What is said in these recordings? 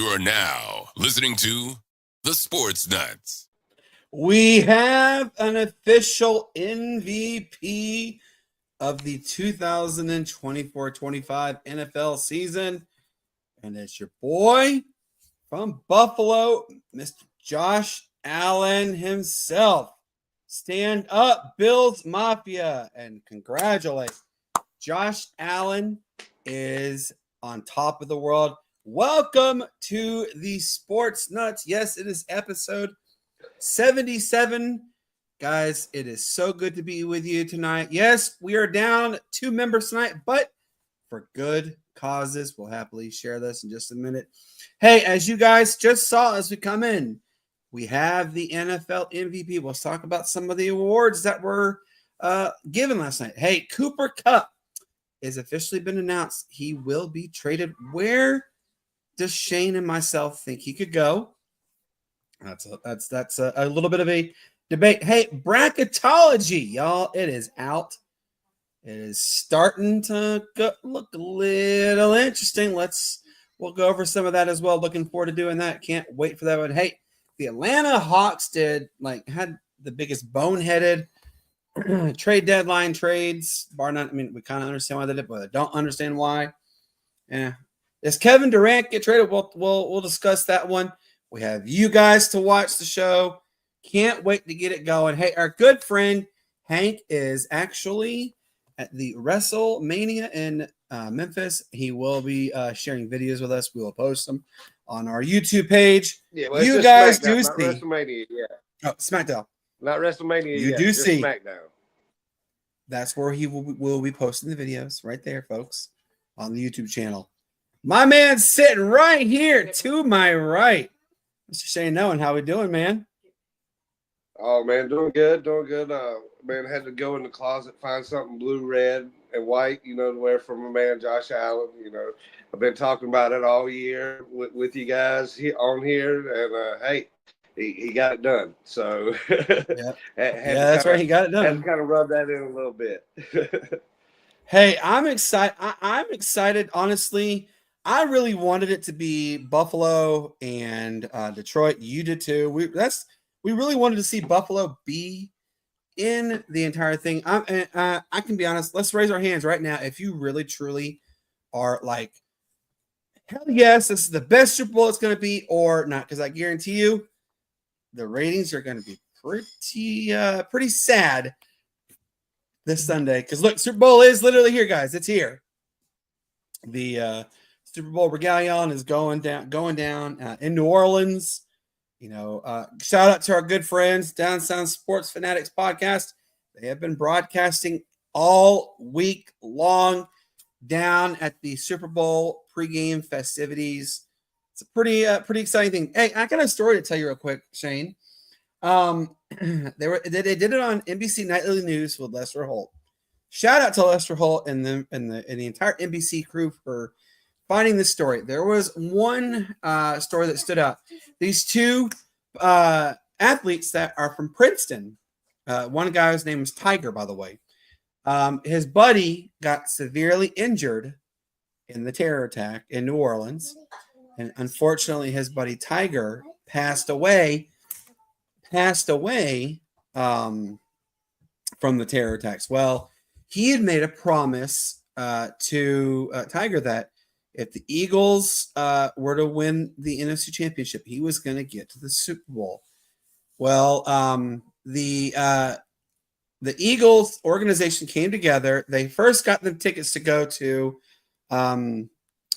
You are now listening to the Sportz Nutz. We have an official MVP of the 2024-25 NFL season, and it's your boy from Buffalo, Mr. Josh Allen himself. Stand up, Bills Mafia, and congratulate. Josh Allen is on top of the world. Welcome to the Sportz Nutz. Yes, it is episode 77. Guys, it is so good to be with you tonight. Yes, we are down 2 members tonight, but for good causes. We'll happily share this in just a minute. Hey, as you guys just saw as we come in, we have the NFL MVP. Let's talk about some of the awards that were given last night. Hey, Cooper Kupp has officially been announced. He will be traded. Where does Shane and myself think he could go? That's a little bit of a debate. Hey, bracketology, y'all, it is out. It is starting to look a little interesting. We'll go over some of that as well. Looking forward to doing that. Can't wait for that one. Hey, the Atlanta Hawks had the biggest boneheaded trade deadline trades, bar none. I mean, we kind of understand why they did, but I don't understand why. Yeah. Does Kevin Durant get traded? We'll discuss that one. We have you guys to watch the show. Can't wait to get it going. Hey, our good friend Hank is actually at the WrestleMania in Memphis. He will be sharing videos with us. We will post them on our YouTube page. Yeah, well, you guys do see WrestleMania, yeah. Oh, SmackDown. Not WrestleMania. You yet, do just see SmackDown. That's where he will be posting the videos right there, folks, on the YouTube channel. My man's sitting right here to my right. Mr. Shane Owen, how we doing, man? Oh, man, doing good. Man, had to go in the closet, find something blue, red, and white, to wear for my man Josh Allen. I've been talking about it all year with you guys on here, and hey, he got it done. So, that's right. He got it done. Had to kind of rub that in a little bit. Hey, I'm excited. I'm excited, honestly. I really wanted it to be Buffalo and Detroit. You did too. We really wanted to see Buffalo be in the entire thing. I can be honest. Let's raise our hands right now. If you really, truly are like, hell yes, this is the best Super Bowl it's going to be, or not, because I guarantee you the ratings are going to be pretty sad this Sunday. Because look, Super Bowl is literally here, guys. It's here. The Super Bowl Regalion is going down in New Orleans. Shout out to our good friends, Down Sound Sports Fanatics podcast. They have been broadcasting all week long down at the Super Bowl pregame festivities. It's a pretty exciting thing. Hey, I got a story to tell you real quick, Shane. They did it on NBC Nightly News with Lester Holt. Shout out to Lester Holt and the entire NBC crew for finding this story. There was one story that stood out. These two athletes that are from Princeton. One guy's name is Tiger, by the way. His buddy got severely injured in the terror attack in New Orleans. And unfortunately, his buddy Tiger passed away from the terror attacks. Well, he had made a promise to Tiger that if the Eagles were to win the NFC Championship, he was going to get to the Super Bowl. Well, the Eagles organization came together. They first got them tickets to go to the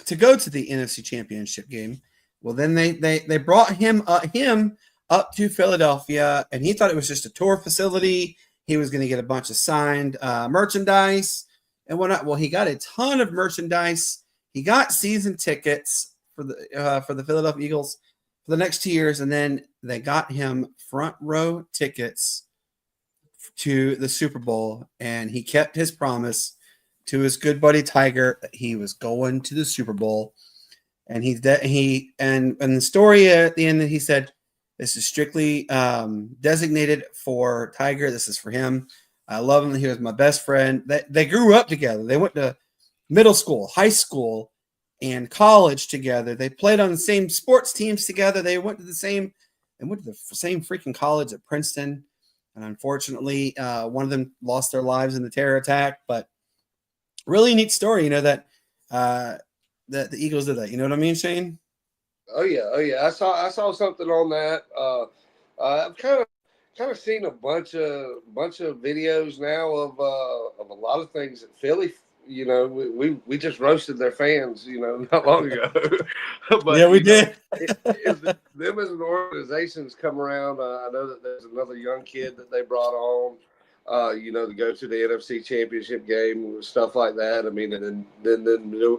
NFC Championship game. Well, then they brought him up to Philadelphia, and he thought it was just a tour facility. He was going to get a bunch of signed merchandise and whatnot. Well, he got a ton of merchandise. He got season tickets for the Philadelphia Eagles for the next 2 years, and then they got him front row tickets to the Super Bowl, and he kept his promise to his good buddy Tiger that he was going to the Super Bowl. And and the story at the end, he said, "This is strictly designated for Tiger. This is for him. I love him. He was my best friend." They grew up together. They went to middle school, high school, and college together. They played on the same sports teams together. They went to the same freaking college at Princeton. And unfortunately, one of them lost their lives in the terror attack. But really neat story, that the Eagles did that. You know what I mean, Shane? Oh yeah. I saw something on that. I've kind of seen a bunch of videos now of a lot of things that Philly. We just roasted their fans, not long ago. But yeah, we did. if them as an organization's come around, I know that there's another young kid that they brought on. To go to the NFC Championship game, stuff like that. I mean, and then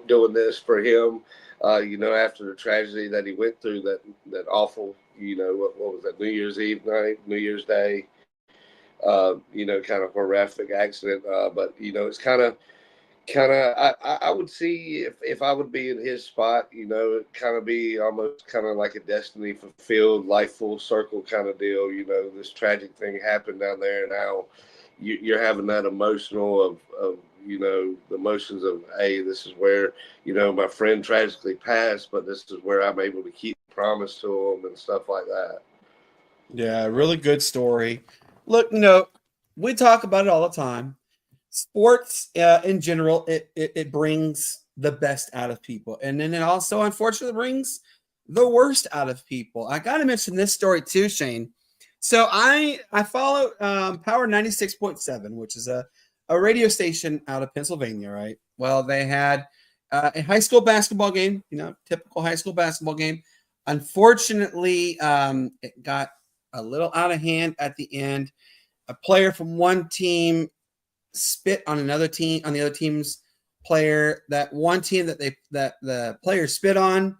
doing this for him, after the tragedy that he went through, that awful, what was that, New Year's Eve night, New Year's Day, kind of horrific accident. But it's kind of, I would see if I would be in his spot, it kind of be almost kind of like a destiny fulfilled, life full circle kind of deal. This tragic thing happened down there, and now you're having that emotional of the emotions of, hey, this is where my friend tragically passed, but this is where I'm able to keep the promise to him and stuff like that. Yeah, really good story. Look, we talk about it all the time. Sports in general, it brings the best out of people, and then it also unfortunately brings the worst out of people. I got to mention this story too, Shane. So I follow Power 96.7, which is a radio station out of Pennsylvania, right? Well, they had a high school basketball game, typical high school basketball game. Unfortunately, it got a little out of hand at the end. A player from one team spit on another team, on the other team's player. That one team that the player spit on,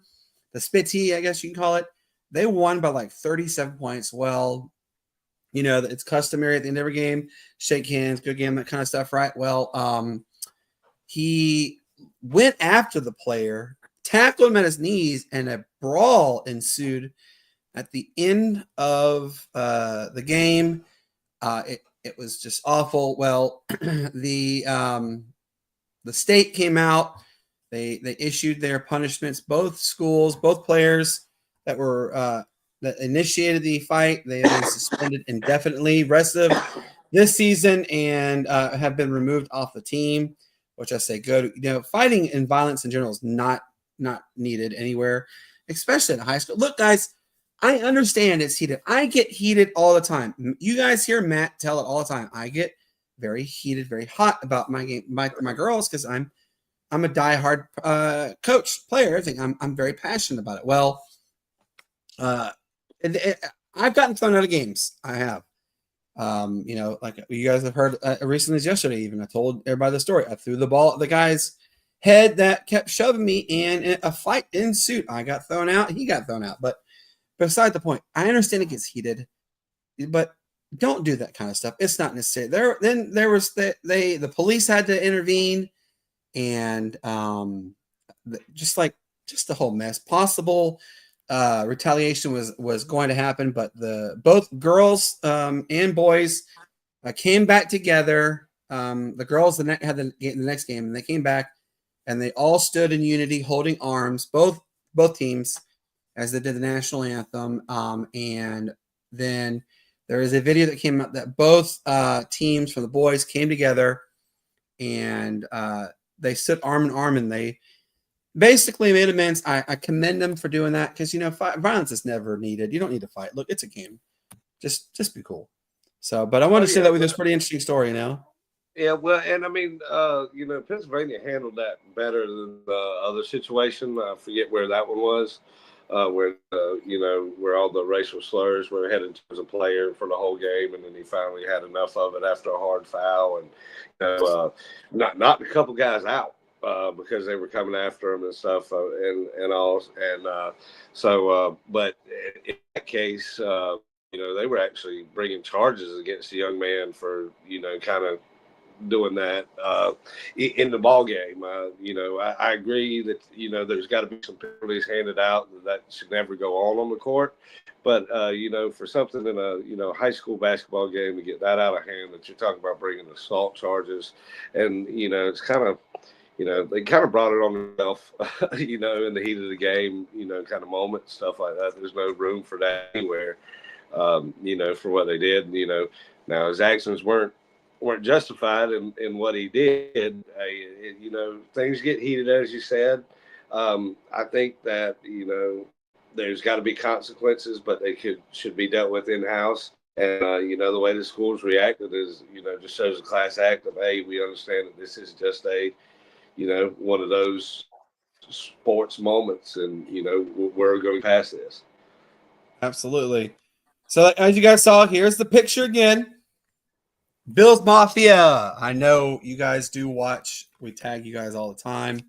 the spittee, I guess you can call it, they won by like 37 points. Well, it's customary at the end of every game, shake hands, good game, that kind of stuff, right? Well, he went after the player, tackled him at his knees, and a brawl ensued at the end of the game. It was just awful. Well, the state came out. They issued their punishments. Both schools, both players that initiated the fight, they have been suspended indefinitely rest of this season and have been removed off the team. Which I say good. Fighting and violence in general is not needed anywhere, especially in high school. Look, guys, I understand it's heated. I get heated all the time. You guys hear Matt tell it all the time. I get very heated, very hot about my game, my girls, because I'm a diehard coach, player, everything. I'm very passionate about it. Well, I've gotten thrown out of games. I have. Like you guys have heard recently as yesterday, even I told everybody the story. I threw the ball at the guy's head that kept shoving me, and a fight ensued. I got thrown out. He got thrown out. But beside the point, I understand it gets heated, but don't do that kind of stuff. It's not necessary. There was the police had to intervene, and just the whole mess. Possible retaliation was going to happen, but both girls and boys came back together. The girls had the next game, and they came back, and they all stood in unity, holding arms, both teams, as they did the national anthem. And then there is a video that came out that both teams from the boys came together, and they stood arm in arm, and they basically made amends. I commend them for doing that because, violence is never needed. You don't need to fight. Look, it's a game. Just be cool. So, but I want to say that with this pretty interesting story, Yeah, well, and I mean, Pennsylvania handled that better than the other situation. I forget where that one was, where all the racial slurs were headed towards a player for the whole game, and then he finally had enough of it after a hard foul, and knocked a couple guys out because they were coming after him and stuff, and all, and but in that case, they were actually bringing charges against the young man for kind of doing that in the ball game. I agree that there's got to be some penalties handed out that should never go on the court. But for something in a high school basketball game to get that out of hand, that you're talking about bringing assault charges, and it's kind of they kind of brought it on themselves, in the heat of the game, kind of moment, stuff like that. There's no room for that anywhere, for what they did. Now his actions weren't justified in what he did. Things get heated, as you said. I think that, there's got to be consequences, but they should be dealt with in-house. And, the way the school's reacted is, just shows a class act of, hey, we understand that this is just one of those sports moments, and, we're going past this. Absolutely. So as you guys saw, here's the picture again. Bills Mafia. I know you guys do watch. We tag you guys all the time.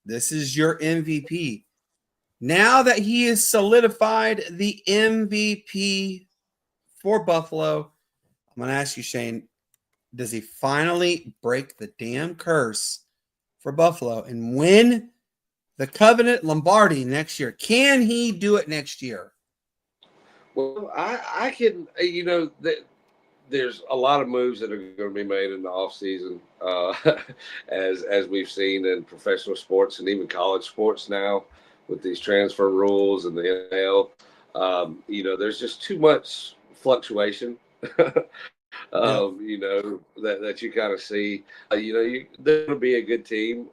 This is your MVP. Now that he has solidified the MVP for Buffalo, I'm going to ask you, Shane, does he finally break the damn curse for Buffalo and win the Covenant Lombardi next year? Can he do it next year? Well, I can, there's a lot of moves that are going to be made in the offseason, as we've seen in professional sports and even college sports now with these transfer rules and the NL. There's just too much fluctuation, that you kind of see. They're going to be a good team.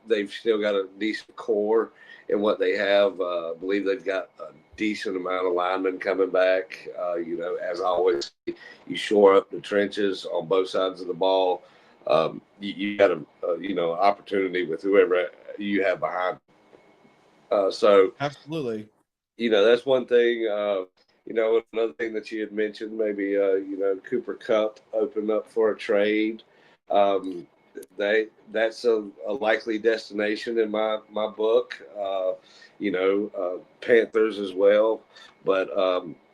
They've still got a decent core in what they have. I believe they've got a decent amount of linemen coming back. As always, you shore up the trenches on both sides of the ball. You got opportunity with whoever you have behind. So absolutely, that's one thing. Another thing that you had mentioned, maybe Cooper Kupp opened up for a trade. That's a likely destination in my book. Panthers as well. But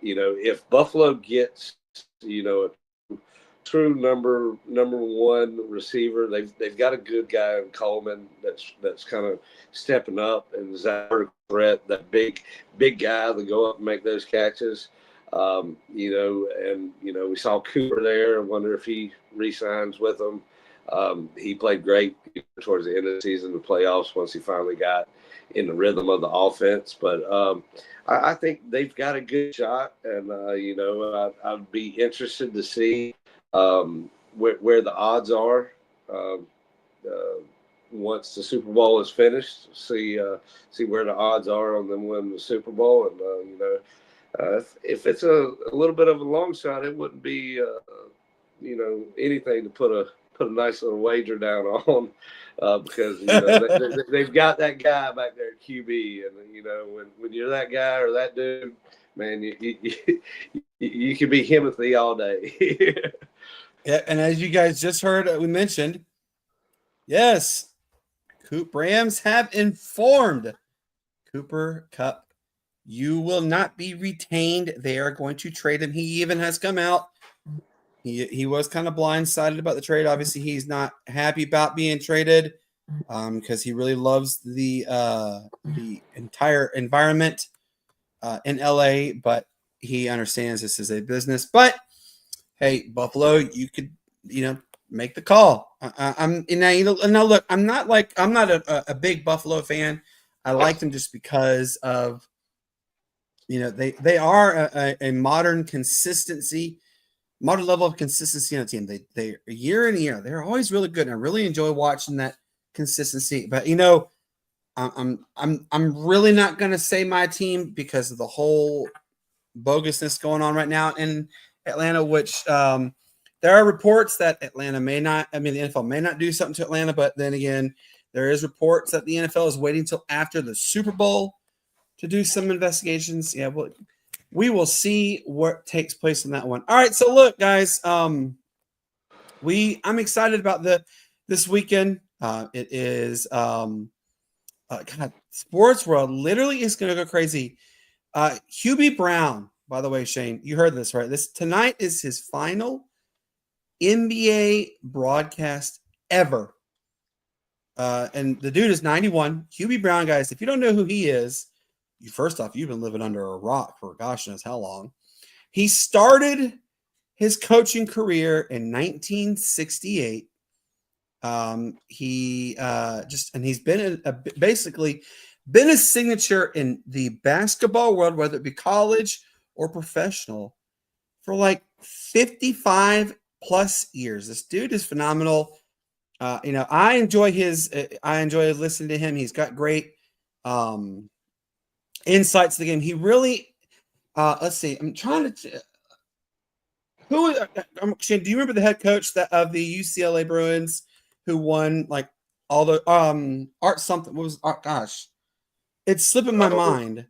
if Buffalo gets a true number one receiver, they've got a good guy in Coleman that's kind of stepping up, and Zach Brett, that big guy that go up and make those catches. We saw Cooper there. I wonder if he re-signs with them. He played great towards the end of the season, the playoffs, once he finally got in the rhythm of the offense. But I think they've got a good shot, and I'd be interested to see where the odds are once the Super Bowl is finished. See where the odds are on them winning the Super Bowl, and if it's a little bit of a long shot, it wouldn't be anything to put a nice little wager down on, because they've got that guy back there at QB, and when you're that guy or that dude, man, you can be Timothy all day. Yeah, and as you guys just heard, we mentioned, yes, Rams have informed Cooper Kupp, you will not be retained. They are going to trade him. He even has come out. He was kind of blindsided about the trade. Obviously, he's not happy about being traded because he really loves the entire environment in LA, but he understands this is a business. But hey, Buffalo, you could make the call. Now look, I'm not a big Buffalo fan. I like them just because of they are a modern level of consistency on the team. They year in and year, they're always really good, and I really enjoy watching that consistency. But I'm really not going to say my team because of the whole bogusness going on right now in Atlanta, which there are reports that the NFL may not do something to Atlanta, but then again, there is reports that the NFL is waiting till after the Super Bowl to do some investigations. Yeah, well, we will see what takes place in that one. All right, so look, guys, I'm excited about this weekend. It is Sports World literally is going to go crazy. Hubie Brown, by the way, Shane, you heard this, right? Tonight is his final NBA broadcast ever. And the dude is 91. Hubie Brown, guys, if you don't know who he is, first off, you've been living under a rock for gosh knows how long. He started his coaching career in 1968 He and he's been basically been a signature in the basketball world, whether it be college or professional, for like 55 plus years. This dude is phenomenal. I enjoy listening to him. He's got great insights to the game. He really, let's see. I'm trying to. Do you remember the head coach of the UCLA Bruins who won like all the Art something? What was Art? Gosh, it's slipping my mind.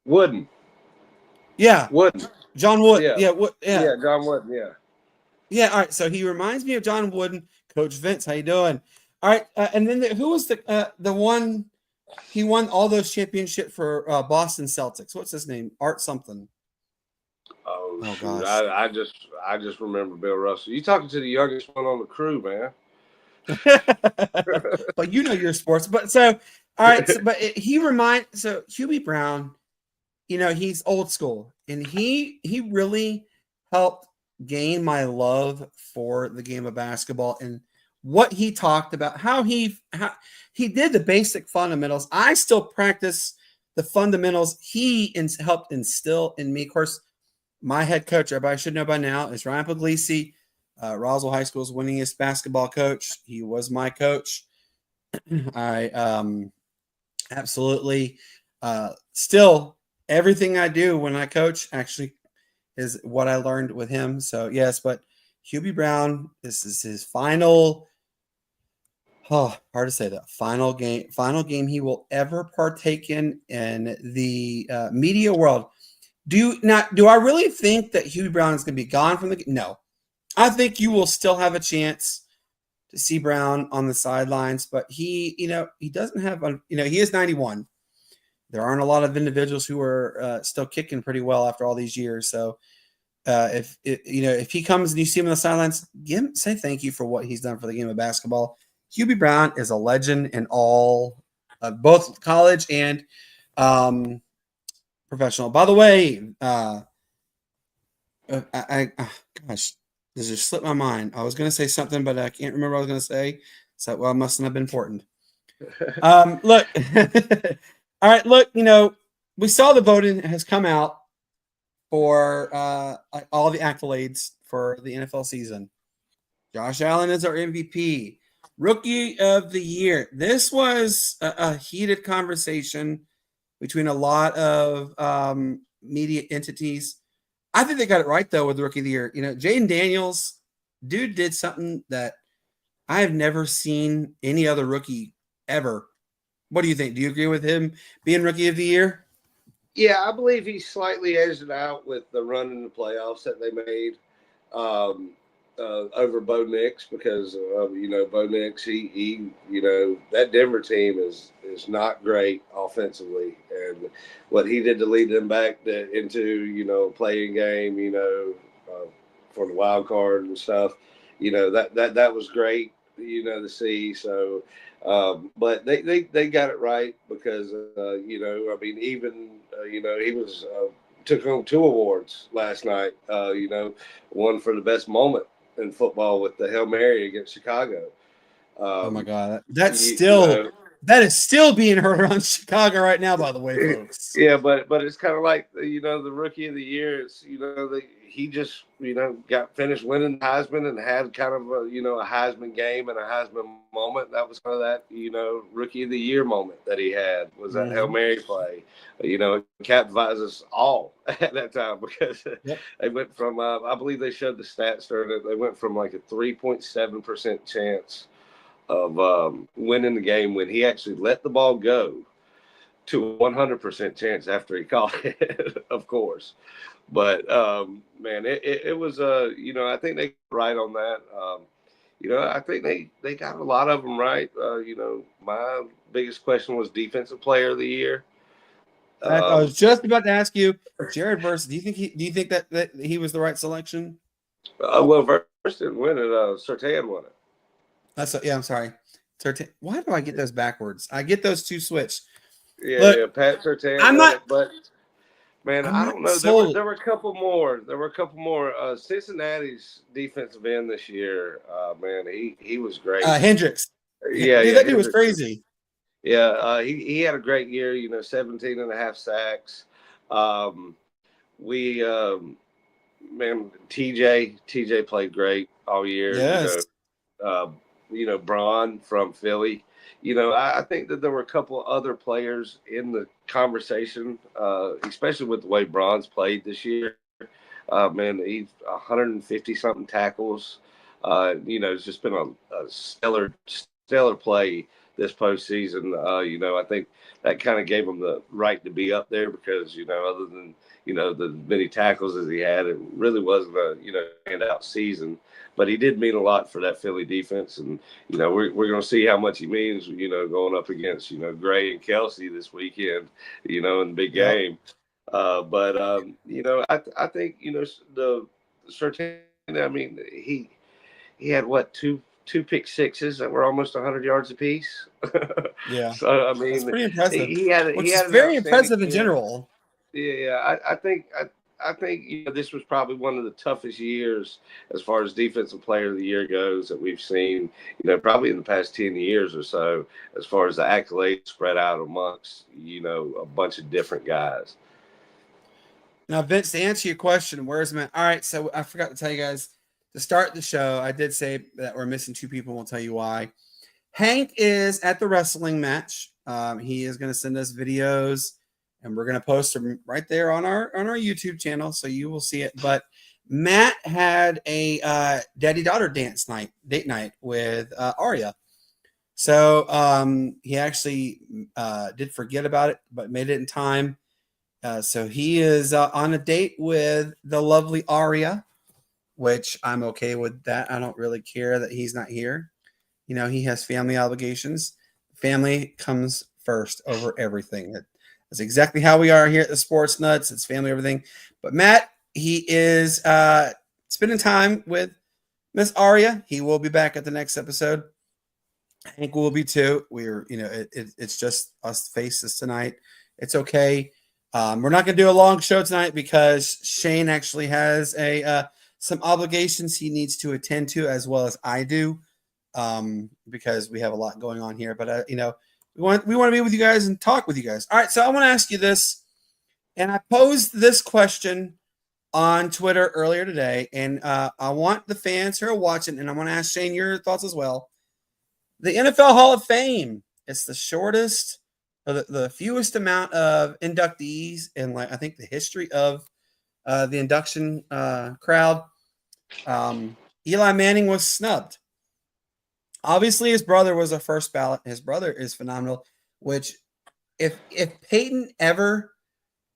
Wooden. Yeah. Wooden. John Wood. Yeah. Yeah. Yeah. John Wooden. Yeah. Yeah. All right. So he reminds me of John Wooden. Coach Vince, how you doing? All right. And then who was the one? He won all those championships for Boston Celtics. What's his name? Art something. Oh shoot. Gosh. I just remember Bill Russell. You talking to the youngest one on the crew, man. But you know your sports. But so all right. So Hubie Brown, he's old school, and he really helped gain my love for the game of basketball, and what he talked about, how he did the basic fundamentals. I still practice the fundamentals he helped instill in me. Of course, my head coach, everybody should know by now, is Ryan Puglisi, Roswell High School's winningest basketball coach. He was my coach. I absolutely still everything I do when I coach actually is what I learned with him. So yes, but Hubie Brown, this is his final. Oh, hard to say that. Final game he will ever partake in the media world. Do I really think that Hubie Brown is going to be gone from the game? No. I think you will still have a chance to see Brown on the sidelines, but he doesn't have, he is 91. There aren't a lot of individuals who are still kicking pretty well after all these years. So if he comes and you see him on the sidelines, say thank you for what he's done for the game of basketball. Hubie Brown is a legend in all both college and professional. By the way, gosh, this just slipped my mind. I was going to say something, but I can't remember what I was going to say. So, well, it mustn't have been important. Look, all right, look, we saw the voting has come out for all the accolades for the NFL season. Josh Allen is our MVP. Rookie of the Year. This was a heated conversation between a lot of media entities. I think they got it right, though, with the Rookie of the Year. Jaden Daniels, dude did something that I have never seen any other rookie ever. What do you think? Do you agree with him being Rookie of the Year? Yeah, I believe he slightly edged it out with the run in the playoffs that they made over Bo Nix because, Bo Nix, he that Denver team is not great offensively. And what he did to lead them back into, playing game, for the wild card and stuff, that was great, to see. So, but they got it right because, he was took home 2 awards last night, one for the best moment in football with the Hail Mary against Chicago. Oh my God. That is still being heard around Chicago right now, by the way, folks. Yeah, but it's kind of like, the Rookie of the Year. It's, he just, got finished winning the Heisman and had kind of a Heisman game and a Heisman moment. That was kind of that, Rookie of the Year moment that he had was that Hail Mary play. It captivated us all at that time because they went from, I believe they showed the stats during it. They went from like a 3.7% chance of winning the game when he actually let the ball go to a 100% chance after he caught it, of course. But, man, it was, I think they got right on that. I think they got a lot of them right. My biggest question was Defensive Player of the Year. I was just about to ask you, Jared Verse. Do you think that he was the right selection? Well, Verse didn't win it. Surtain won it. I'm sorry. Surtain. Why do I get those backwards? I get those two switched. Yeah, Pat Surtain. I'm not. Man, I'm I not don't know. sold. There were a couple more. Cincinnati's defensive end this year. Man, he was great. Hendricks. Yeah, Dude, yeah. that dude was Hendricks. crazy. Yeah, he had a great year. 17 and a half sacks. Um, we man, TJ played great all year. Yes. Uh, Braun from Philly. I think that there were a couple other players in the conversation, especially with the way Braun's played this year. Man, he's 150 something tackles. It's just been a stellar play this postseason. I think that kind of gave him the right to be up there because, other than, the many tackles as he had, it really wasn't a, standout season. But he did mean a lot for that Philly defense. And, we're going to see how much he means, going up against, Gray and Kelsey this weekend, in the big Yep. game. I think, the Surtain, I mean, he had what, two pick sixes that were almost 100 yards apiece. Yeah. So I That's mean, pretty impressive. he had Which is an very outstanding impressive in year. general. Yeah, I think this was probably one of the toughest years as far as defensive player of the year goes that we've seen. Probably in the past 10 years or so, as far as the accolades spread out amongst a bunch of different guys. Now, Vince, to answer your question, where's Matt? All right, so I forgot to tell you guys to start the show. I did say that we're missing two people. We'll tell you why. Hank is at the wrestling match. He is going to send us videos, and we're going to post them right there on our YouTube channel, so you will see it. But Matt had a daddy-daughter date night with Aria. So he actually did forget about it, but made it in time. So he is on a date with the lovely Aria, which I'm okay with that. I don't really care that he's not here. He has family obligations. Family comes first over everything. That's exactly how we are here at the Sportz Nutz. It's family, everything. But Matt, he is spending time with Miss Aria. He will be back at the next episode. Hank will be too. It's just us faces tonight. It's okay. We're not going to do a long show tonight because Shane actually has some obligations he needs to attend to, as well as I do, because we have a lot going on here. But we want to be with you guys and talk with you guys. All right, so I want to ask you this, and I posed this question on Twitter earlier today, and I want the fans who are watching, and I want to ask Shane your thoughts as well. The NFL Hall of Fame. It's the shortest, or the fewest amount of inductees in, I think, the history of the induction crowd. Eli Manning was snubbed. Obviously, his brother was a first ballot. His brother is phenomenal. Which, if Peyton ever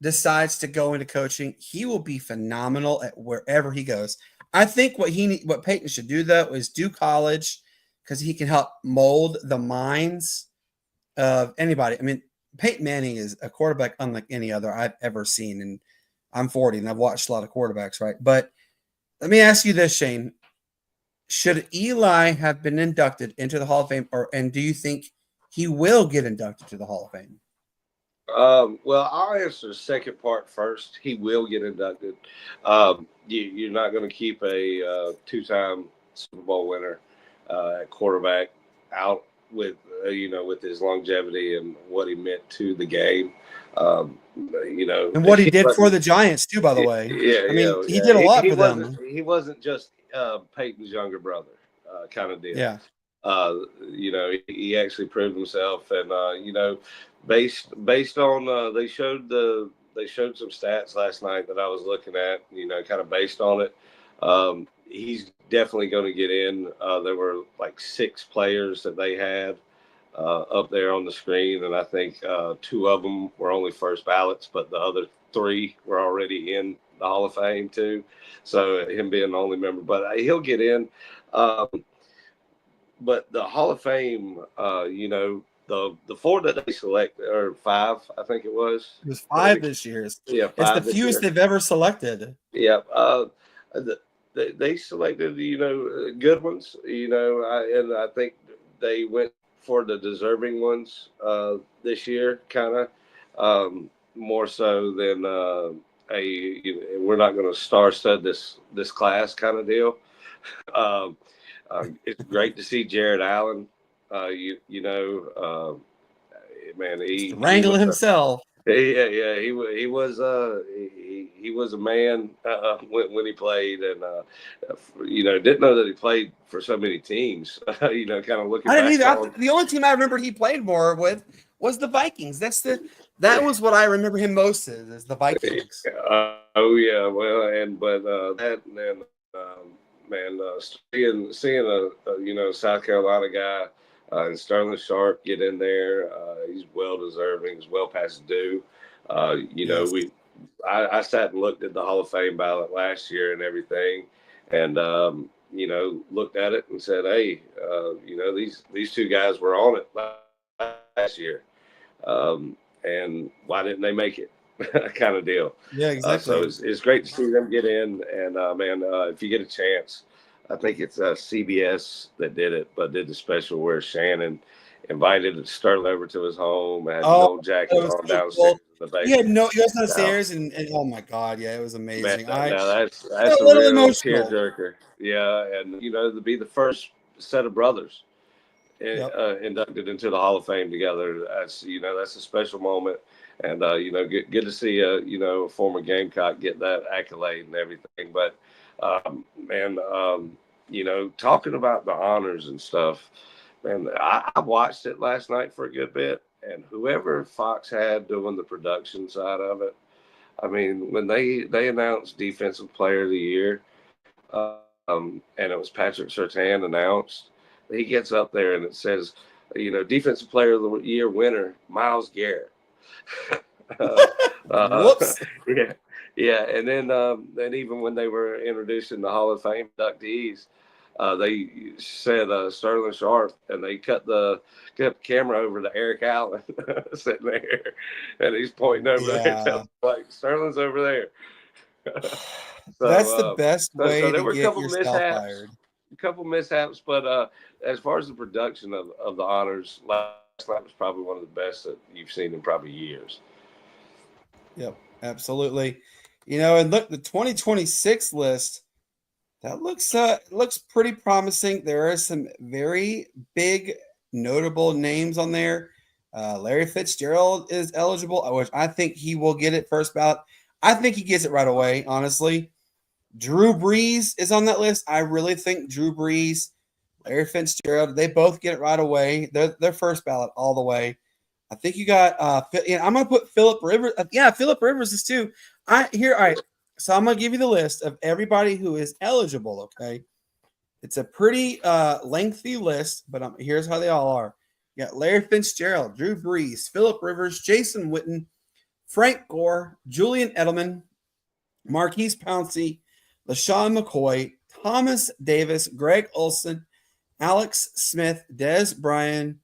decides to go into coaching, he will be phenomenal at wherever he goes. I think what Peyton should do though is do college, because he can help mold the minds of anybody. I mean, Peyton Manning is a quarterback unlike any other I've ever seen. And I'm 40 and I've watched a lot of quarterbacks, right? But let me ask you this, Shane. Should Eli have been inducted into the Hall of Fame, and do you think he will get inducted to the Hall of Fame? Well, I'll answer the second part first. He will get inducted. You're not going to keep a two-time Super Bowl winner at quarterback out with with his longevity and what he meant to the game. And what he did for the Giants too, by the way. Yeah, I mean, he did a lot for them. He wasn't just Peyton's younger brother kind of deal. Yeah. He actually proved himself, and based on they showed some stats last night that I was looking at, kind of based on it. He's definitely going to get in. There were like 6 players that they had up there on the screen, and I think 2 of them were only first ballots, but the other 3 were already in the Hall of Fame too. So him being the only member, but he'll get in. But the Hall of Fame, the 4 that they selected, or 5, I think it was. It was 5 this year. Yeah, 5 it's the fewest they've ever selected. Yeah. They selected, good ones, and I think they went for the deserving ones this year, kind of. more so than we're not going to star stud this class kind of deal. Um, it's great to see Jared Allen. Man, Mr. he Wrangler was himself. he was he was a man when he played, and didn't know that he played for so many teams. Kind of looking I didn't back either. on. The only team I remembered he played more with was the Vikings. That was what I remember him most as, is the Vikings. Oh yeah, well, that and then man, seeing a South Carolina guy and Sterling Sharp get in there, he's well deserving, he's well past due. Yes. I sat and looked at the Hall of Fame ballot last year and everything, and looked at it and said, hey, these two guys were on it last year, and why didn't they make it? Kind of deal. Yeah, exactly. So it's great to see them get in, and if you get a chance, I think it's CBS that did it, but did the special where Shannon invited Sterling over to his home and had the gold jacket on so downstairs cool. in the basement. You guys downstairs and oh my God, yeah, it was amazing. Man, now that's a a little real emotional. tearjerker. Yeah, and to be the first set of brothers inducted into the Hall of Fame together, that's a special moment. And good to see a former Gamecock get that accolade and everything. But talking about the honors and stuff, man, I watched it last night for a good bit, and whoever Fox had doing the production side of it, I mean, when they announced Defensive Player of the Year, and it was Patrick Surtain announced, he gets up there and it says, Defensive Player of the Year winner, Myles Garrett. Whoops. Yeah, and then even when they were introducing the Hall of Fame inductees, they said Sterling Sharp, and they cut the camera over to Eric Allen sitting there, and he's pointing over there, like Sterling's over there. So, that's the best way so there to were get yourself fired. A couple mishaps, but as far as the production of the honors, last night was probably one of the best that you've seen in probably years. Yep, absolutely. And look, the 2026 list, that looks pretty promising. There are some very big, notable names on there. Larry Fitzgerald is eligible, which I think he will get it first ballot. I think he gets it right away, honestly. Drew Brees is on that list. I really think Drew Brees, Larry Fitzgerald, they both get it right away. They're first ballot all the way. I think you got I'm gonna put Phillip Rivers. Phillip Rivers is too. All right. So I'm gonna give you the list of everybody who is eligible. Okay, it's a pretty lengthy list, but here's how they all are. You got Larry Fitzgerald, Drew Brees, Phillip Rivers, Jason Witten, Frank Gore, Julian Edelman, Marquise Pouncey, LaShawn McCoy, Thomas Davis, Greg Olsen, Alex Smith, Des Bryant,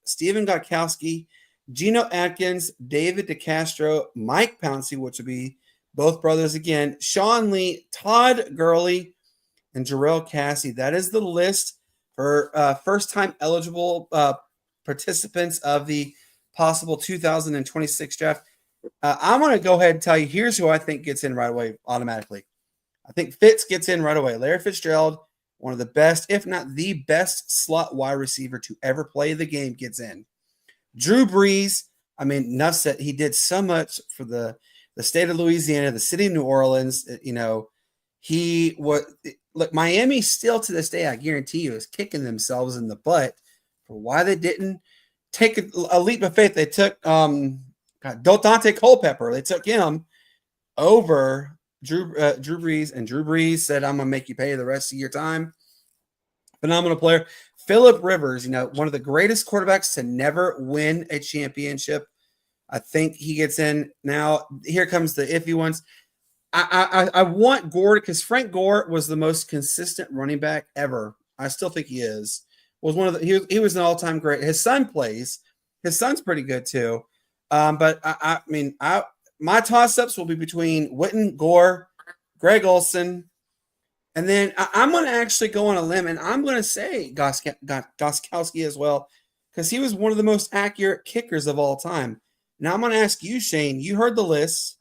Stephen Gostkowski, Geno Atkins, David DeCastro, Mike Pouncey, which would be both brothers again, Sean Lee, Todd Gurley, and Jarrell Cassie. That is the list for first-time eligible participants of the possible 2026 draft. I'm going to go ahead and tell you, here's who I think gets in right away automatically. I think Fitz gets in right away. Larry Fitzgerald, one of the best, if not the best slot wide receiver to ever play the game, gets in. Drew Brees, Nutz said he did so much for the state of Louisiana, the city of New Orleans. Miami still to this day, I guarantee you, is kicking themselves in the butt for why they didn't take a leap of faith. They took Dante Culpepper. They took him over Drew Brees, and Drew Brees said, I'm going to make you pay the rest of your time. Phenomenal player. Phillip Rivers, one of the greatest quarterbacks to never win a championship. I think he gets in. Now, here comes the iffy ones. I want Gore because Frank Gore was the most consistent running back ever. I still think he is. Was one of the he was an all-time great. His son plays. His son's pretty good too. But my toss-ups will be between Witten, Gore, Greg Olsen, and then I'm going to actually go on a limb, and I'm going to say Gostkowski as well, because he was one of the most accurate kickers of all time. Now I'm going to ask you, Shane. You heard the list.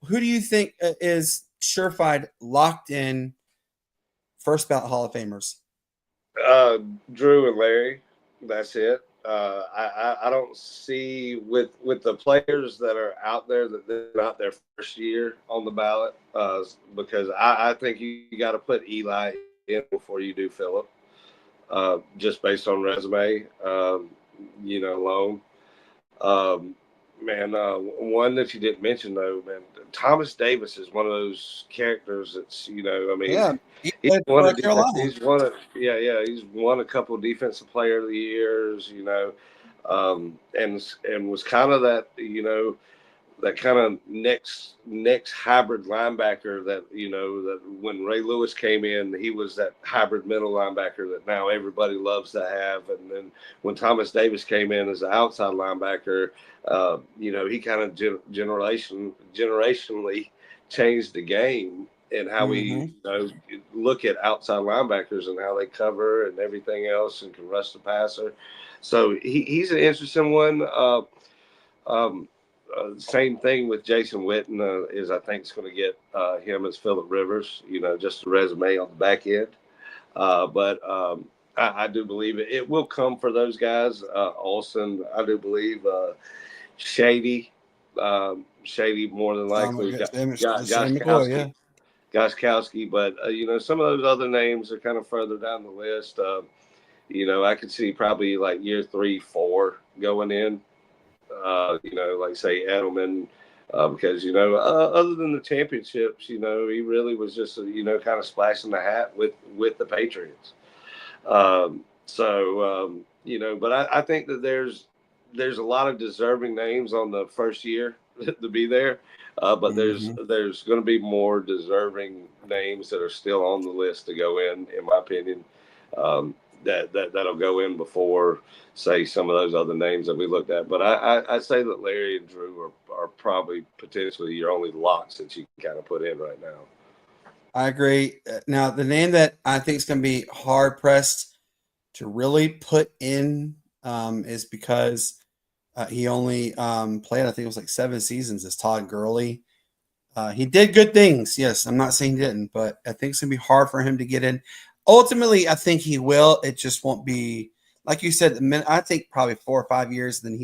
Who do you think is surefire, locked in, first ballot Hall of Famers? Drew and Larry. That's it. I don't see with the players that are out there that they're not their first year on the ballot, because I think you got to put Eli in before you do Phillip, just based on resume, alone. Um, one that you didn't mention though, man, Thomas Davis is one of those characters that's, I mean, Yeah, he he's played won for a Carolina. he's won a he's won a couple of defensive player of the years, and was kind of that, that kind of next hybrid linebacker that, that when Ray Lewis came in, he was that hybrid middle linebacker that now everybody loves to have. And then when Thomas Davis came in as an outside linebacker, he kind of generationally changed the game and how we look at outside linebackers and how they cover and everything else and can rush the passer. So he's an interesting one. Same thing with Jason Witten, is I think it's going to get him as Phillip Rivers, just a resume on the back end. But I do believe it will come for those guys. Olsen, I do believe Shady more than likely. Goskowski. Goskowski, but some of those other names are kind of further down the list. I could see probably like year 3, 4 going in. Like say Edelman, because other than the championships, he really was just kind of splashing the hat with the Patriots. But I think that there's a lot of deserving names on the first year to be there, but there's going to be more deserving names that are still on the list to go in my opinion. That'll go in before, say, some of those other names that we looked at. But I'd say that Larry and Drew are probably potentially your only locks that you can kind of put in right now. I agree. Now, the name that I think is going to be hard pressed to really put in is because he only played, I think it was like 7 seasons, is Todd Gurley. He did good things. Yes, I'm not saying he didn't, but I think it's going to be hard for him to get in. Ultimately, I think he will. It just won't be, like you said, I think probably 4 or 5 years, then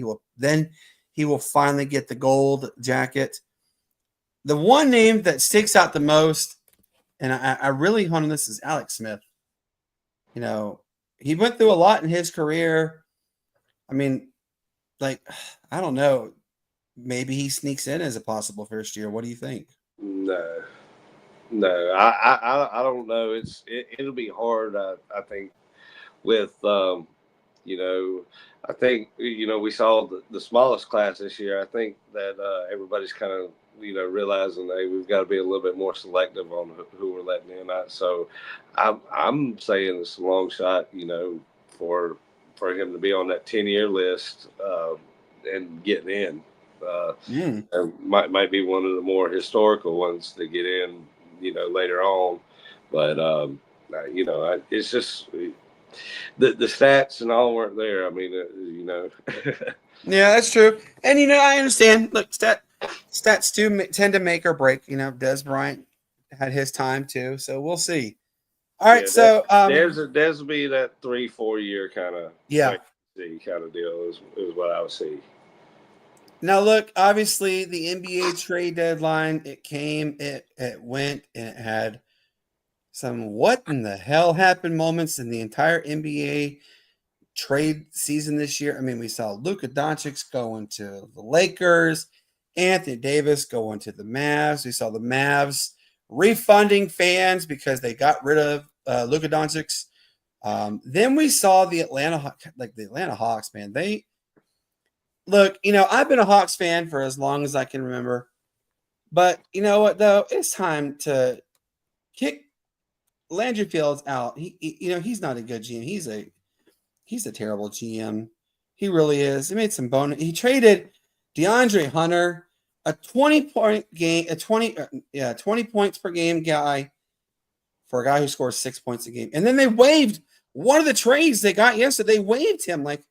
he will finally get the gold jacket. The one name that sticks out the most, and I really hone on this, is Alex Smith. He went through a lot in his career. I mean, like, I don't know. Maybe he sneaks in as a possible first year. What do you think? No, I don't know. It'll be hard. I think with I think we saw the smallest class this year. I think that everybody's kind of realizing we've got to be a little bit more selective on who we're letting in. So I'm saying it's a long shot. For him to be on that 10-year list and getting in. Might be one of the more historical ones to get in, later on. But it's just the stats and all weren't there. I mean, Yeah, that's true. And I understand. Look, stats do tend to make or break. Des Bryant had his time too, so we'll see. All right, so there's will be that 3-4 year kind of kind of deal is what I would see. Now, look, obviously the NBA trade deadline, it came, it went, and it had some what in the hell happened moments in the entire NBA trade season this year. I mean, we saw Luka Doncic going to the Lakers, Anthony Davis going to the Mavs. We saw the Mavs refunding fans because they got rid of Luka Doncic. Then we saw the Atlanta Hawks, man. Look, I've been a Hawks fan for as long as I can remember. But you know what, though? It's time to kick Landry Fields out. He's not a good GM. He's a terrible GM. He really is. He made some bonus. He traded DeAndre Hunter, a 20-point game, 20 points per game guy, for a guy who scores 6 points a game. And then they waived one of the trades they got yesterday. They waived him. Like,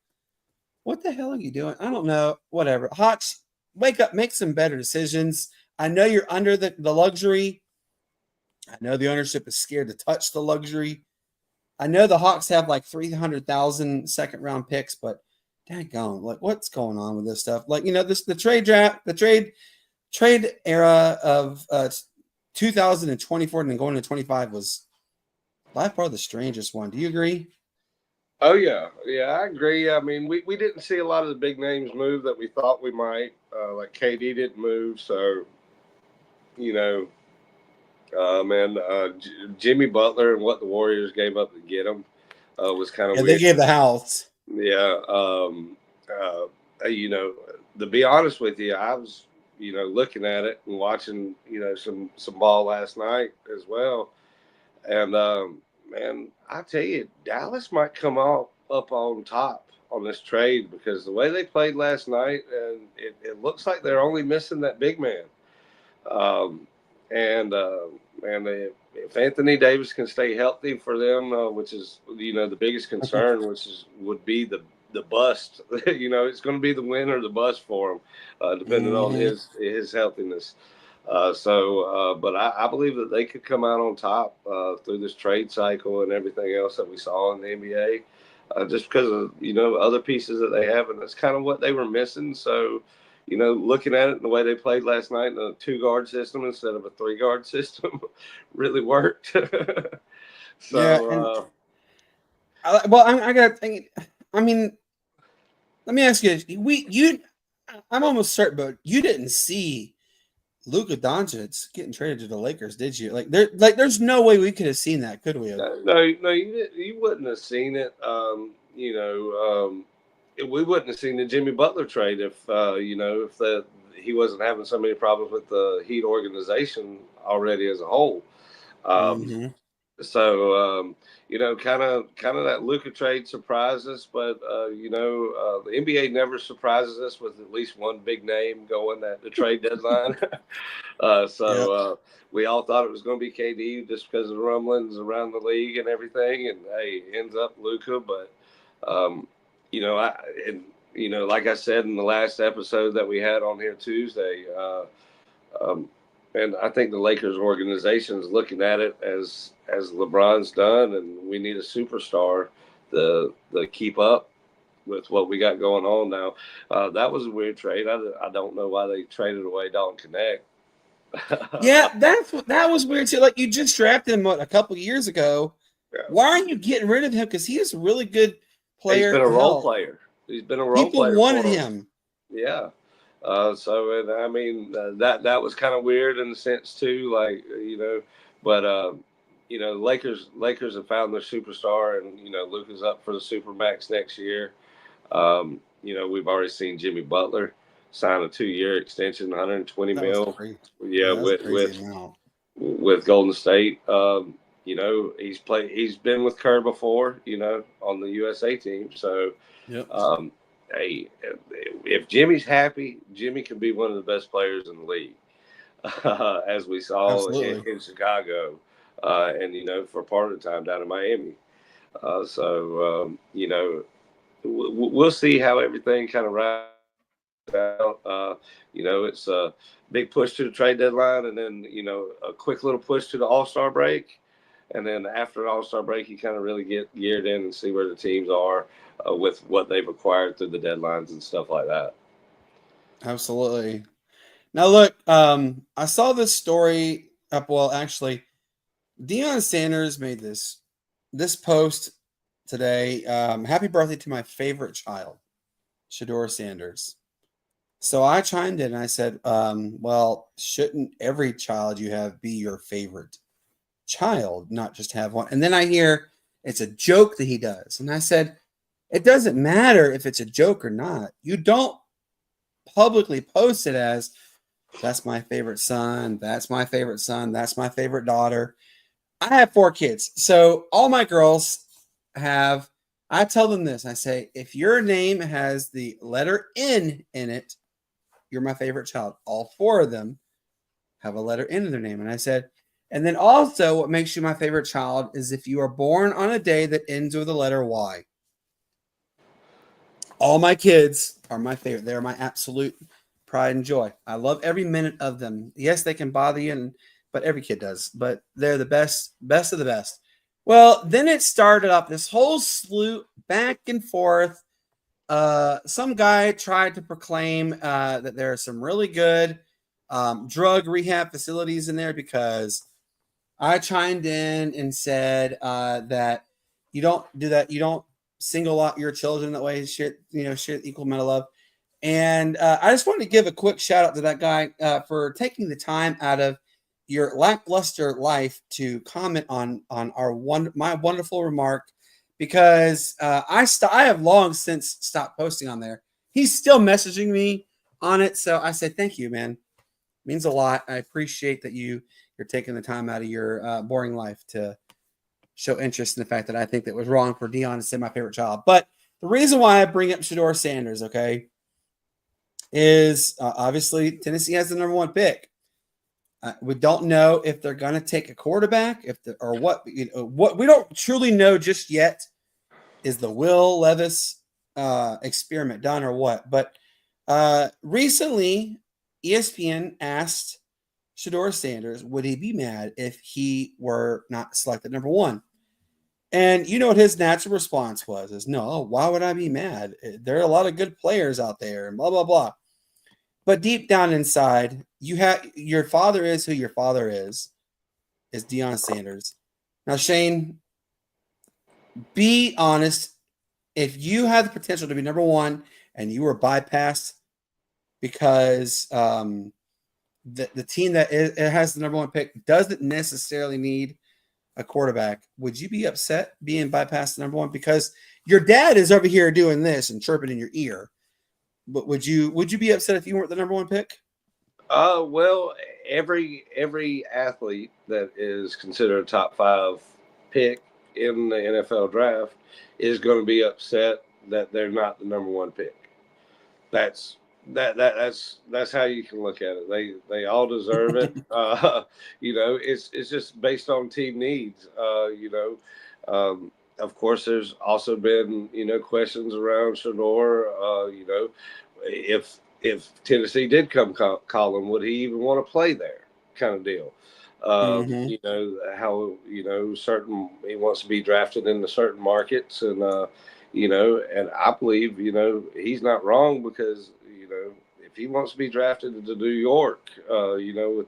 what the hell are you doing? I don't know. Whatever. Hawks, wake up, make some better decisions. I know you're under the luxury. I know the ownership is scared to touch the luxury. I know the Hawks have like 300,000 second round picks, but daggone, like what's going on with this stuff? Like, the trade draft, the trade era of 2024 and going to 25 was by far the strangest one. Do you agree? Oh yeah, I agree. I mean, we didn't see a lot of the big names move that we thought we might. Like KD didn't move, so Jimmy Butler and what the Warriors gave up to get him was kind of Yeah, weird. they gave the house. Yeah. To be honest with you, I was looking at it and watching some ball last night as well, and man, I tell you, Dallas might come up on top on this trade because the way they played last night, and it looks like they're only missing that big man. If Anthony Davis can stay healthy for them, which is the biggest concern, would be the bust. It's going to be the win or the bust for him, depending on his healthiness. But I believe that they could come out on top through this trade cycle and everything else that we saw in the NBA, just because of other pieces that they have, and that's kind of what they were missing. So, looking at it and the way they played last night in a 2-guard system instead of a 3-guard system really worked. So, I got to think. I mean, let me ask you: I'm almost certain, but you didn't see Luka Doncic getting traded to the Lakers, did you? There's no way we could have seen that, could we have? No, you wouldn't have seen it. We wouldn't have seen the Jimmy Butler trade if he wasn't having so many problems with the Heat organization already as a whole. So kind of that Luka trade surprised us, but the NBA never surprises us with at least one big name going at the trade deadline. We all thought it was going to be KD just because of the rumblings around the league and everything, and hey, ends up Luka. But like I said in the last episode that we had on here Tuesday, and I think the Lakers organization is looking at it as LeBron's done, and we need a superstar to keep up with what we got going on now. That was a weird trade. I don't know why they traded away Dalton Connect. Yeah, that was weird too. Like, you just drafted him a couple years ago. Yeah. Why aren't you getting rid of him? Because he is a really good player. He's been a role player. People wanted him. Yeah. That was kind of weird in the sense too, Lakers have found their superstar, and Luka's up for the Supermax next year. We've already seen Jimmy Butler sign a 2-year extension, $120 million. Yeah, with Golden State. He's been with Kerr before, on the USA team. So, yep. Hey, if Jimmy's happy, Jimmy can be one of the best players in the league, as we saw in Chicago, and for part of the time down in Miami. We'll see how everything kind of rides out. It's a big push to the trade deadline, and then a quick little push to the All-Star break, and then after the All-Star break, you kind of really get geared in and see where the teams are with what they've acquired through the deadlines and stuff like that. Absolutely. Now, look, I saw this story up. Well, actually, Deion Sanders made this post today. Happy birthday to my favorite child, Shedeur Sanders. So I chimed in and I said, well, shouldn't every child you have be your favorite child, not just have one? And then I hear it's a joke that he does. And I said, it doesn't matter if it's a joke or not. You don't publicly post it as, that's my favorite son, that's my favorite son, that's my favorite daughter. I have 4 kids. So all my girls I tell them this. I say, if your name has the letter N in it, you're my favorite child. All 4 of them have a letter N in their name. And I said, and then also what makes you my favorite child is if you are born on a day that ends with the letter Y. All my kids are my favorite. They're my absolute pride and joy. I love every minute of them. Yes, they can bother you, but every kid does. But they're the best of the best. Well, then it started up this whole slew back and forth. Some guy tried to proclaim that there are some really good drug rehab facilities in there because I chimed in and said that you don't do that. You don't single out your children that way. Share equal amount of love. And I just wanted to give a quick shout out to that guy for taking the time out of your lackluster life to comment on my wonderful remark, because I have long since stopped posting on there. He's still messaging me on it, so I said thank you, man. It means a lot. I appreciate that you're taking the time out of your boring life to show interest in the fact that I think that it was wrong for Dion to say my favorite child. But the reason why I bring up Shedeur Sanders, okay, is obviously Tennessee has the number 1 pick. We don't know if they're going to take a quarterback, or what. What we don't truly know just yet is the Will Levis experiment done or what. But recently, ESPN asked Shedeur Sanders, would he be mad if he were not selected number 1? And you know what his natural response was? Is no, why would I be mad? There are a lot of good players out there and blah, blah, blah. But deep down inside, your father is who your father is Deion Sanders. Now, Shane, be honest. If you had the potential to be number 1 and you were bypassed because the team that has the number 1 pick doesn't necessarily need a quarterback, would you be upset being bypassed number 1? Because your dad is over here doing this and chirping in your ear. But would you be upset if you weren't the number 1 pick? Well, every athlete that is considered a top 5 pick in the NFL draft is going to be upset that they're not the number 1 pick. That's how you can look at it. They all deserve it. It's just based on team needs. Of course, there's also been questions around Shedeur. If Tennessee did come call him, would he even want to play there? Kind of deal. How certain he wants to be drafted into certain markets, and and I believe he's not wrong, because if he wants to be drafted into New York, with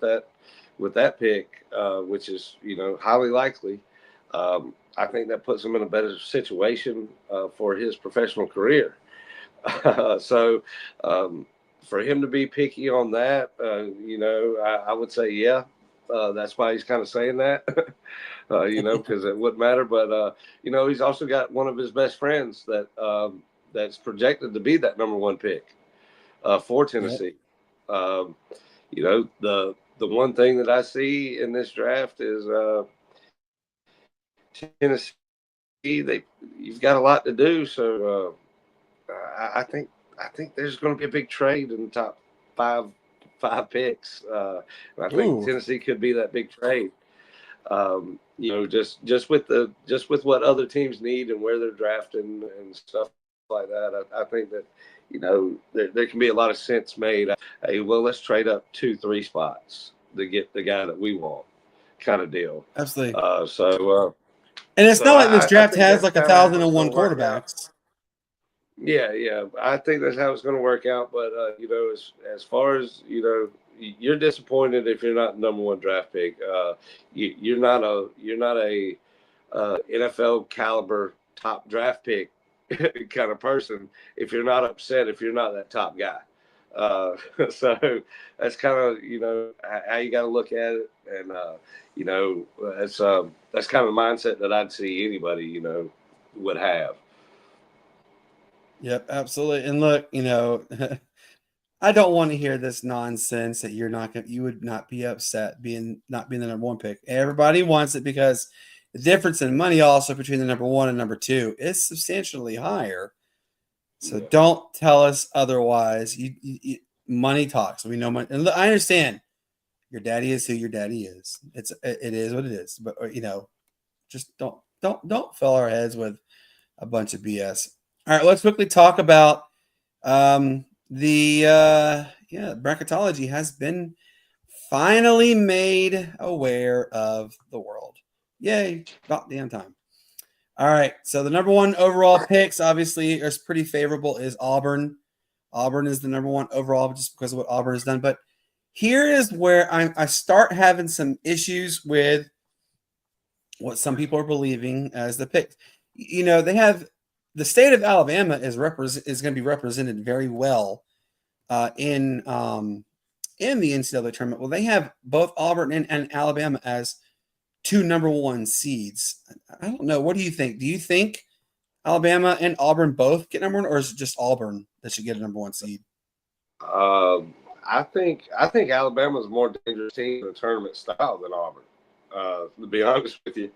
that pick, which is highly likely, I think that puts him in a better situation for his professional career. So for him to be picky on that, I would say, yeah, that's why he's kind of saying that, because it wouldn't matter. But, he's also got one of his best friends that's projected to be that number 1 pick for Tennessee. Yep. The one thing that I see in this draft is Tennessee, you've got a lot to do. So I think there's going to be a big trade in the top five picks. I think Tennessee could be that big trade. Just with what other teams need and where they're drafting and stuff like that. I think that there can be a lot of sense made. Hey, well, let's trade up 2-3 spots to get the guy that we want, kind of deal. Absolutely. And it's not like this draft has like 1,001 quarterbacks. Yeah. I think that's how it's going to work out. But as far as you're disappointed if you're not the number 1 draft pick. You're not a NFL caliber top draft pick kind of person if you're not upset if you're not that top guy. So that's kind of how you got to look at it, and that's kind of the mindset that I'd see anybody would have. Yep, absolutely. And look, I don't want to hear this nonsense that you would not be upset not being the number 1 pick. Everybody wants it because the difference in money also between the number 1 and number 2 is substantially higher. So don't tell us otherwise. Money talks. We know money. And I understand your daddy is who your daddy is. It is what it is. But just don't fill our heads with a bunch of BS. All right, let's quickly talk about the Yeah, bracketology has been finally made aware of the world. Yay, about damn time. All right, so the number one overall picks obviously is pretty favorable is Auburn. Auburn is the number one overall just because of what Auburn has done. But here is where I start having some issues with what some people are believing as the pick. You know, they have the state of Alabama is going to be represented very well in the NCAA tournament. Well, they have both Auburn and Alabama as two number one seeds. I don't know. What do you think? Do you think Alabama and Auburn both get number one, or is it just Auburn that should get a number one seed? I think Alabama's a more dangerous team in the tournament style than Auburn. To be honest with you,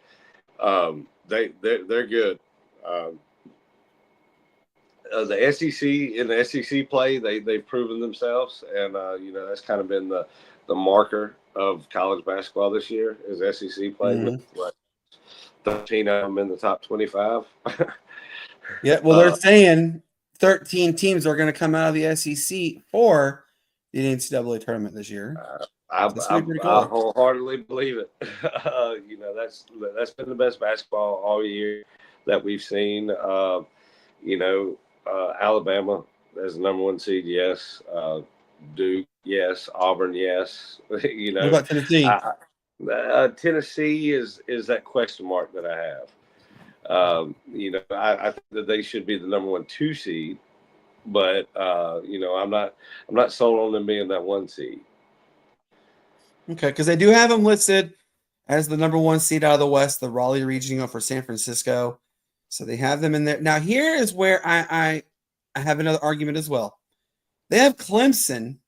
they're good. The SEC in the SEC play, they've proven themselves, and that's kind of been the marker of college basketball this year is SEC play. With 13 of them in the top 25. Yeah, well, they're saying 13 teams are going to come out of the SEC for the NCAA tournament this year. I wholeheartedly believe it. That's been the best basketball all year that we've seen. Alabama as the number one seed, yes. Duke, yes. Auburn, yes. What about Tennessee? Tennessee is that question mark that I have. I think that they should be the number 1-2 seed, but I'm not sold on them being that 1 seed. Okay, because they do have them listed as the number 1 seed out of the West, the Raleigh region for San Francisco. So they have them in there. Now, here is where I have another argument as well. They have Clemson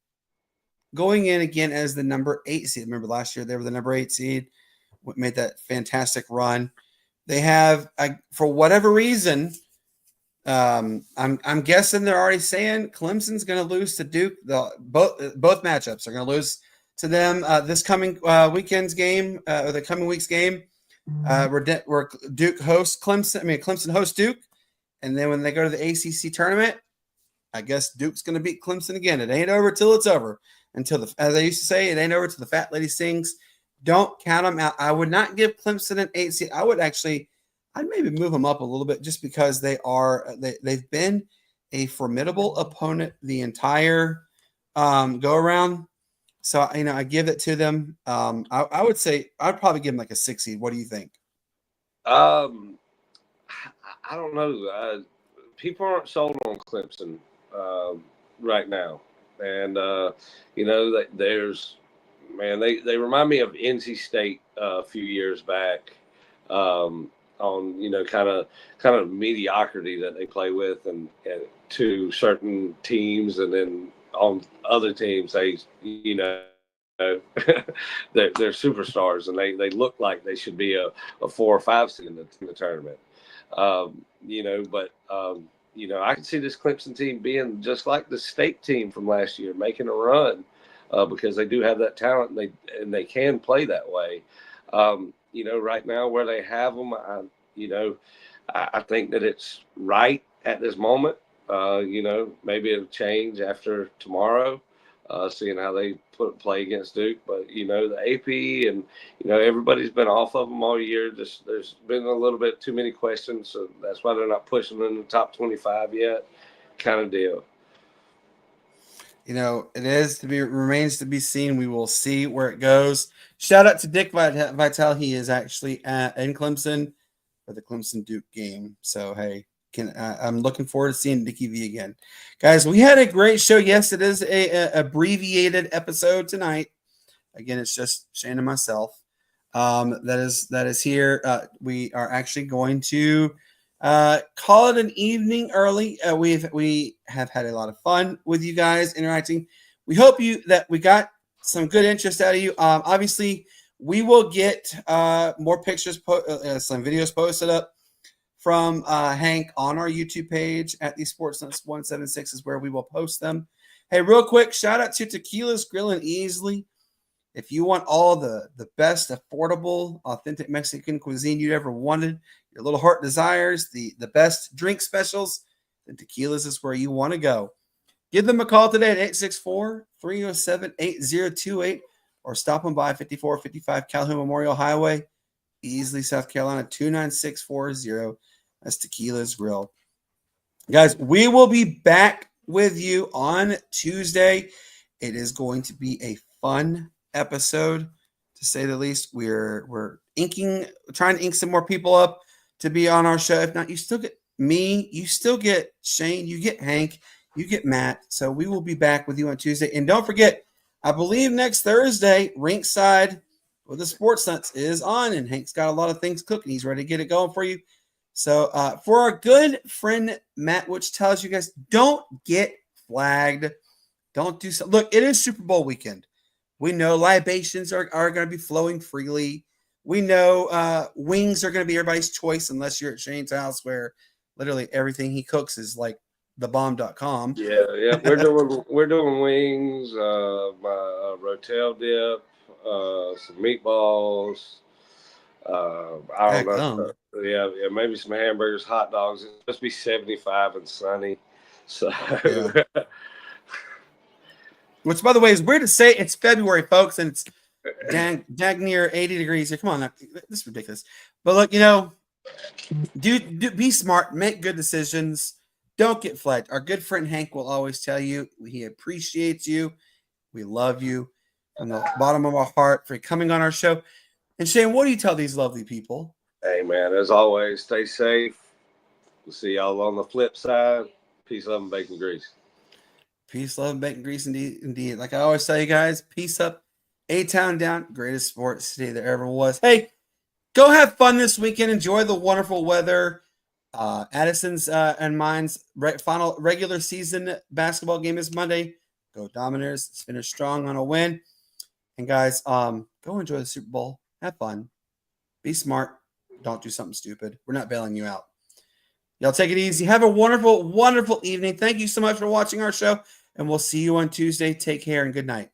going in again as the number 8 seed. Remember last year they were the number 8 seed, made that fantastic run. They have, for whatever reason, I'm guessing they're already saying Clemson's going to lose to Duke. Both matchups are going to lose to them this coming weekend's game or the coming week's game. Where Duke hosts Clemson. Clemson hosts Duke, and then when they go to the ACC tournament, I guess Duke's going to beat Clemson again. It ain't over till it's over. As I used to say, it ain't over till the fat lady sings. Don't count them out. I would not give Clemson an 8 seed. I'd maybe move them up a little bit just because they've been a formidable opponent the entire go around. So, I give it to them. I would say I'd probably give them like a 6 seed. What do you think? I don't know. People aren't sold on Clemson right now. And, they remind me of NC State a few years back on, kind of mediocrity that they play with and to certain teams. And then on other teams, they're superstars and they look like they should be a 4 or 5 seed in the tournament. I can see this Clemson team being just like the state team from last year, making a run because they do have that talent and they can play that way. Right now where they have them, I think that it's right at this moment. Maybe it'll change after tomorrow, seeing how they play against Duke. But, the AP and, everybody's been off of them all year. There's been a little bit too many questions, so that's why they're not pushing them in the top 25 yet, kind of deal. It remains to be seen. We will see where it goes. Shout out to Dick Vitale. He is actually in Clemson for the Clemson Duke game. So, hey. I'm looking forward to seeing Dickie V again. Guys, we had a great show. Yes, it is a abbreviated episode tonight. Again, it's just Shane and myself. That is here. We are actually going to call it an evening early. We have had a lot of fun with you guys interacting. We hope that we got some good interest out of you. Obviously, we will get more pictures, some videos posted up from Hank on our YouTube page at the Sportz Nutz 176 is where we will post them. Hey, real quick, shout out to Tequila's Grill and Easley. If you want all the best affordable, authentic Mexican cuisine you ever wanted, your little heart desires, the best drink specials, then Tequila's is where you want to go. Give them a call today at 864-307-8028 or stop them by 5455 Calhoun Memorial Highway, Easley, South Carolina, 29640. That's Tequila's Grill. Guys, we will be back with you on Tuesday. It is going to be a fun episode, to say the least. We're trying to ink some more people up to be on our show. If not, you still get me, you still get Shane, you get Hank, you get Matt. So we will be back with you on Tuesday. And don't forget, I believe next Thursday, Rinkside with the Sportz Nutz is on, and Hank's got a lot of things cooking. He's ready to get it going for you. So for our good friend Matt, which tells you guys, don't get flagged. Don't do so. Look, it is Super Bowl weekend. We know libations are going to be flowing freely. We know wings are going to be everybody's choice, unless you're at Shane's house, where literally everything he cooks is like thebomb.com. Yeah. We're doing wings, my rotel dip, some meatballs. I don't know. Yeah, maybe some hamburgers, hot dogs. It's supposed to be 75 and sunny. So, yeah. Which, by the way, is weird to say. It's February, folks, and it's dang near 80 degrees here. Come on, this is ridiculous. But look, do be smart, make good decisions. Don't get flagged. Our good friend Hank will always tell you he appreciates you. We love you from the bottom of our heart for coming on our show. And Shane, what do you tell these lovely people? Hey, man, as always, stay safe. We'll see y'all on the flip side. Peace, love, and bacon grease. Peace, love, and bacon grease, indeed. Like I always tell you guys, peace up, A-Town down, greatest sports city there ever was. Hey, go have fun this weekend. Enjoy the wonderful weather. Addison's and mine's final regular season basketball game is Monday. Go Dominers. Let's finish strong on a win. And guys, go enjoy the Super Bowl. Have fun. Be smart. Don't do something stupid. We're not bailing you out. Y'all take it easy. Have a wonderful, wonderful evening. Thank you so much for watching our show, and we'll see you on Tuesday. Take care and good night.